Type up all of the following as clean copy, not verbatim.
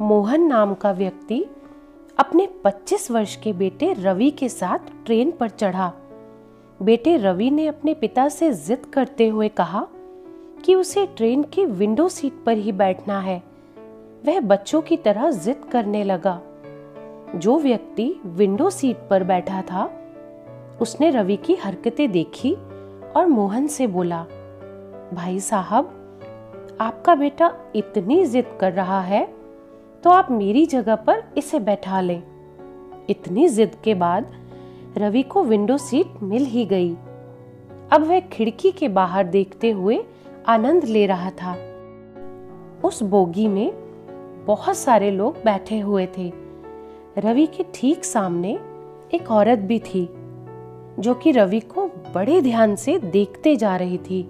मोहन नाम का व्यक्ति अपने 25 वर्ष के बेटे रवि के साथ ट्रेन पर चढ़ा। बेटे रवि ने अपने पिता से जिद करते हुए कहा कि उसे ट्रेन की विंडो सीट पर ही बैठना है। वह बच्चों की तरह जिद करने लगा। जो व्यक्ति विंडो सीट पर बैठा था, उसने रवि की हरकतें देखी और मोहन से बोला, भाई साहब, आपका बेटा इतनी जिद कर रहा है तो आप मेरी जगह पर इसे बैठा लें। इतनी जिद के बाद रवि को विंडो सीट मिल ही गई। अब वह खिड़की के बाहर देखते हुए आनंद ले रहा था। उस बोगी में बहुत सारे लोग बैठे हुए थे। रवि के ठीक सामने एक औरत भी थी, जो कि रवि को बड़े ध्यान से देखते जा रही थी,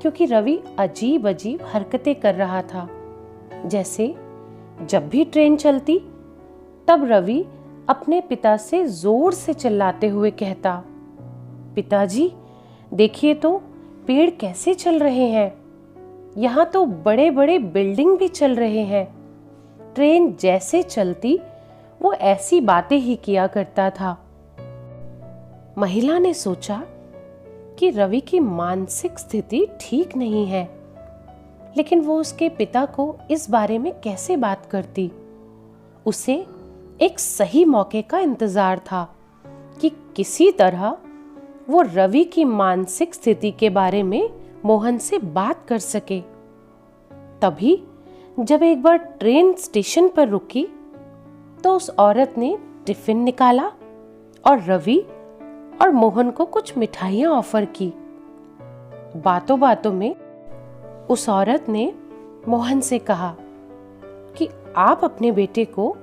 क्योंकि रवि अजीब अजीब हरकतें कर रहा था। जैसे जब भी ट्रेन चलती, तब रवि अपने पिता से जोर से चिल्लाते हुए कहता, पिताजी, देखिए तो पेड़ कैसे चल रहे हैं। यहाँ तो बड़े बड़े बिल्डिंग भी चल रहे हैं। ट्रेन जैसे चलती, वो ऐसी बातें ही किया करता था। महिला ने सोचा कि रवि की मानसिक स्थिति ठीक नहीं है, लेकिन वो उसके पिता को इस बारे में कैसे बात करती। उसे एक सही मौके का इंतजार था कि किसी तरह वो रवि की मानसिक स्थिति के बारे में मोहन से बात कर सके। तभी जब एक बार ट्रेन स्टेशन पर रुकी, तो उस औरत ने टिफिन निकाला और रवि और मोहन को कुछ मिठाइयां ऑफर की। बातों बातों में उस औरत ने मोहन से कहा कि आप अपने बेटे को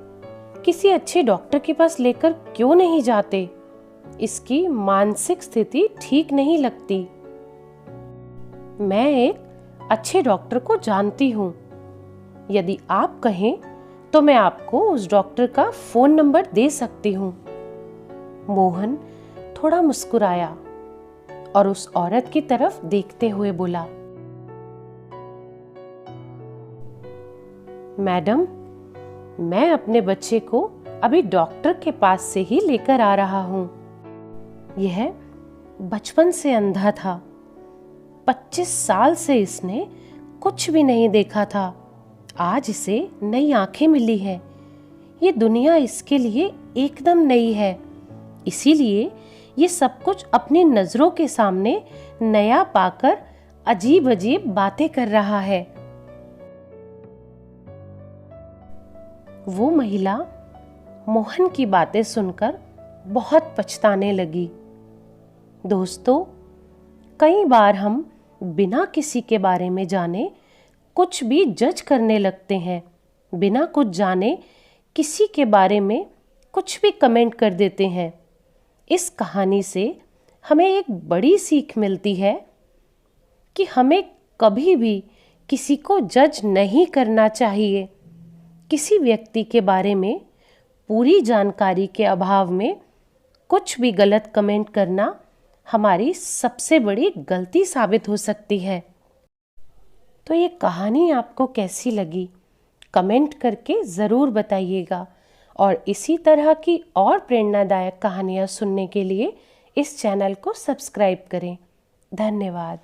किसी अच्छे डॉक्टर के पास लेकर क्यों नहीं जाते। इसकी मानसिक स्थिति ठीक नहीं लगती। मैं एक अच्छे डॉक्टर को जानती हूँ। यदि आप कहें तो मैं आपको उस डॉक्टर का फोन नंबर दे सकती हूँ। मोहन थोड़ा मुस्कुराया और उस औरत की तरफ देखते हुए बोला, मैडम, मैं अपने बच्चे को अभी डॉक्टर के पास से ही लेकर आ रहा हूं। यह बचपन से अंधा था। 25 साल से इसने कुछ भी नहीं देखा था। आज इसे नई आंखें मिली है। ये दुनिया इसके लिए एकदम नई है। इसीलिए ये सब कुछ अपनी नजरों के सामने नया पाकर अजीब अजीब बातें कर रहा है। वो महिला मोहन की बातें सुनकर बहुत पछताने लगी। दोस्तों, कई बार हम बिना किसी के बारे में जाने कुछ भी जज करने लगते हैं। बिना कुछ जाने किसी के बारे में कुछ भी कमेंट कर देते हैं। इस कहानी से हमें एक बड़ी सीख मिलती है कि हमें कभी भी किसी को जज नहीं करना चाहिए। किसी व्यक्ति के बारे में पूरी जानकारी के अभाव में कुछ भी गलत कमेंट करना हमारी सबसे बड़ी गलती साबित हो सकती है। तो ये कहानी आपको कैसी लगी, कमेंट करके ज़रूर बताइएगा। और इसी तरह की और प्रेरणादायक कहानियाँ सुनने के लिए इस चैनल को सब्सक्राइब करें। धन्यवाद।